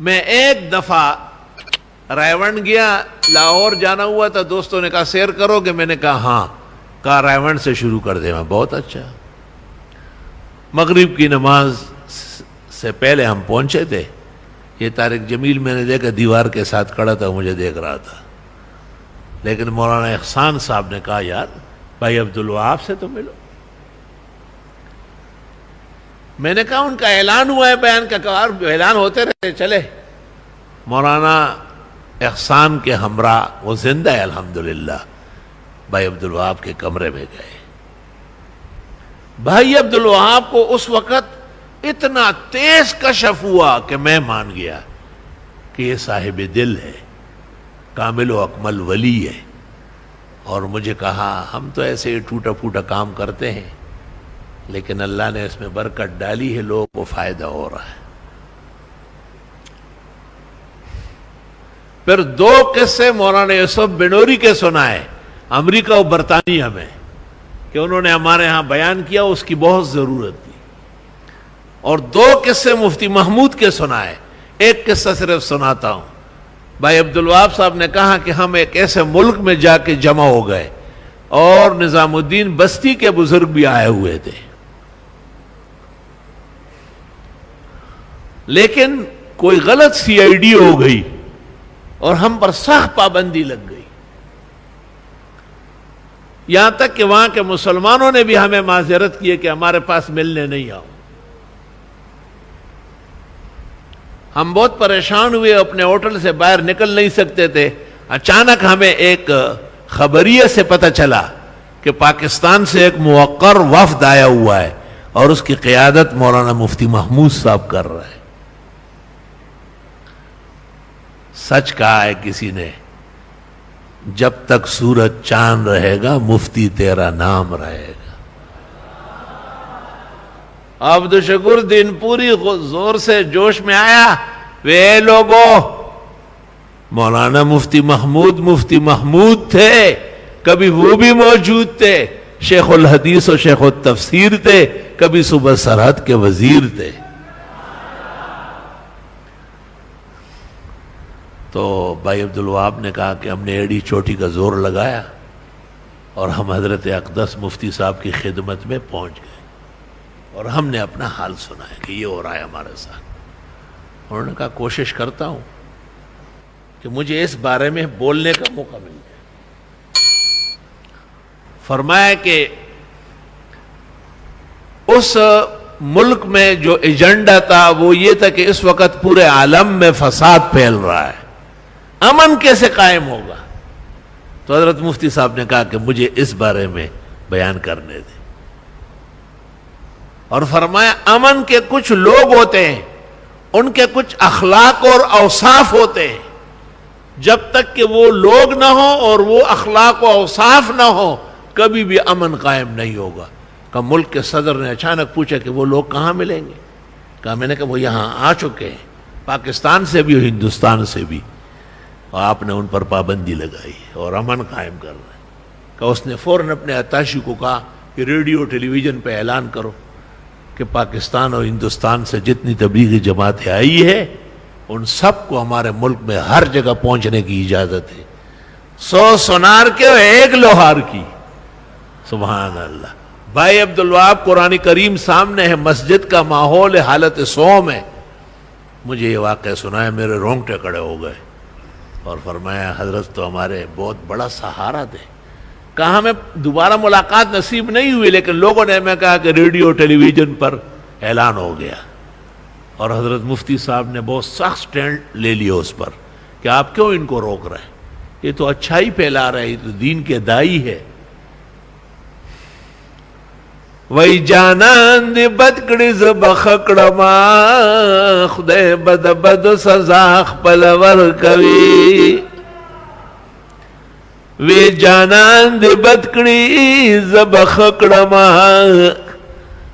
میں ایک دفعہ رائے گیا، لاہور جانا ہوا تھا، دوستوں نے کہا سیر کرو گے؟ میں نے کہا ہاں، کہا رائے سے شروع کر دے۔ میں بہت اچھا۔ مغرب کی نماز سے پہلے ہم پہنچے تھے، یہ طارق جمیل میں نے دیکھا دیوار کے ساتھ کھڑا تھا، مجھے دیکھ رہا تھا، لیکن مولانا احسان صاحب نے کہا یار بھائی عبدالوہاب سے تو ملو۔ میں نے کہا ان کا اعلان ہوا ہے بیان کا، کہا اعلان ہوتے رہتے چلے۔ مولانا احسان کے ہمراہ، وہ زندہ ہے الحمدللہ، بھائی عبدالوہاب کے کمرے میں گئے۔ بھائی عبدالوہاب کو اس وقت اتنا تیز کشف ہوا کہ میں مان گیا کہ یہ صاحب دل ہے، کامل و اکمل ولی ہے۔ اور مجھے کہا ہم تو ایسے ہی ٹوٹا پھوٹا کام کرتے ہیں، لیکن اللہ نے اس میں برکت ڈالی ہے، لوگوں کو فائدہ ہو رہا ہے۔ پھر دو قصے مولانا یوسف بنوری کے سنائے، امریکہ و برطانیہ میں، کہ انہوں نے ہمارے ہاں بیان کیا، اس کی بہت ضرورت تھی۔ اور دو قصے مفتی محمود کے سنائے۔ ایک قصہ صرف سناتا ہوں۔ بھائی عبدالوہاب صاحب نے کہا کہ ہم ایک ایسے ملک میں جا کے جمع ہو گئے اور نظام الدین بستی کے بزرگ بھی آئے ہوئے تھے، لیکن کوئی غلط سی آئی ڈی ہو گئی اور ہم پر سخت پابندی لگ گئی، یہاں تک کہ وہاں کے مسلمانوں نے بھی ہمیں معذرت کی ہے کہ ہمارے پاس ملنے نہیں آؤ۔ ہم بہت پریشان ہوئے، اپنے ہوٹل سے باہر نکل نہیں سکتے تھے۔ اچانک ہمیں ایک خبریے سے پتہ چلا کہ پاکستان سے ایک موقر وفد آیا ہوا ہے اور اس کی قیادت مولانا مفتی محمود صاحب کر رہا ہے۔ سچ کہا ہے کسی نے، جب تک سورج چاند رہے گا مفتی تیرا نام رہے گا۔ عبد الشکور دین پوری زور سے جوش میں آیا، وے لوگو، مولانا مفتی محمود تھے، کبھی وہ بھی موجود تھے، شیخ الحدیث و شیخ التفسیر تھے، کبھی صوبہ سرحد کے وزیر تھے۔ تو بھائی عبدالوہاب نے کہا کہ ہم نے ایڑی چوٹی کا زور لگایا اور ہم حضرت اقدس مفتی صاحب کی خدمت میں پہنچ گئے اور ہم نے اپنا حال سنایا کہ یہ ہو رہا ہے ہمارے ساتھ۔ انہوں نے کہا کوشش کرتا ہوں کہ مجھے اس بارے میں بولنے کا موقع مل جائے۔ فرمایا کہ اس ملک میں جو ایجنڈا تھا وہ یہ تھا کہ اس وقت پورے عالم میں فساد پھیل رہا ہے، امن کیسے قائم ہوگا؟ تو حضرت مفتی صاحب نے کہا کہ مجھے اس بارے میں بیان کرنے دیں، اور فرمایا امن کے کچھ لوگ ہوتے ہیں، ان کے کچھ اخلاق اور اوصاف ہوتے ہیں، جب تک کہ وہ لوگ نہ ہو اور وہ اخلاق و اوصاف نہ ہو کبھی بھی امن قائم نہیں ہوگا۔ کہ ملک کے صدر نے اچانک پوچھا کہ وہ لوگ کہاں ملیں گے؟ کہا میں نے کہا وہ یہاں آ چکے ہیں، پاکستان سے بھی اور ہندوستان سے بھی، اور آپ نے ان پر پابندی لگائی اور امن قائم کر رہے ہیں۔ کہ اس نے فوراً اپنے اتاشی کو کہا کہ ریڈیو ٹیلی ویژن پہ اعلان کرو کہ پاکستان اور ہندوستان سے جتنی تبلیغی جماعتیں آئی ہے ان سب کو ہمارے ملک میں ہر جگہ پہنچنے کی اجازت ہے، 100 سونار کے اور 1 لوہار کی۔ سبحان اللہ۔ بھائی عبدالوہاب قرآن کریم سامنے ہے، مسجد کا ماحول ہے، حالت صوم ہے، مجھے یہ واقعہ سنایا، میرے رونگٹے کھڑے ہو گئے اور فرمایا حضرت تو ہمارے بہت بڑا سہارا تھے۔ کہا ہمیں دوبارہ ملاقات نصیب نہیں ہوئی، لیکن لوگوں نے ہمیں کہا کہ ریڈیو ٹیلی ویژن پر اعلان ہو گیا، اور حضرت مفتی صاحب نے بہت سخت سٹینڈ لے لیا اس پر کہ آپ کیوں ان کو روک رہے ہیں، یہ تو اچھائی پھیلا رہے ہیں، یہ تو دین کے دائی ہے۔ وی جانان دی بدکڑی زبخکڑما خدای بد بد سزا خپل ورکوي، وی جانان دی بدکڑی زبخکڑما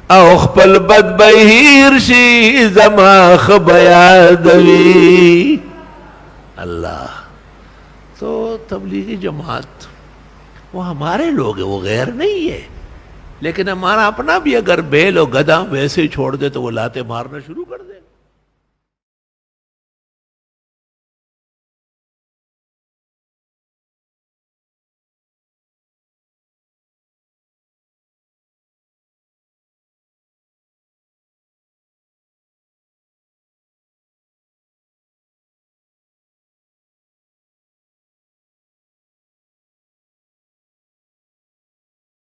او خپل بد بهیر شي زما خبیادوی۔ اللہ، تو تبلیغی جماعت وہ ہمارے لوگ ہیں، وہ غیر نہیں ہے، لیکن ہمارا اپنا بھی اگر بیل و گدھا ویسے چھوڑ دے تو وہ لاتے مارنا شروع کر دے۔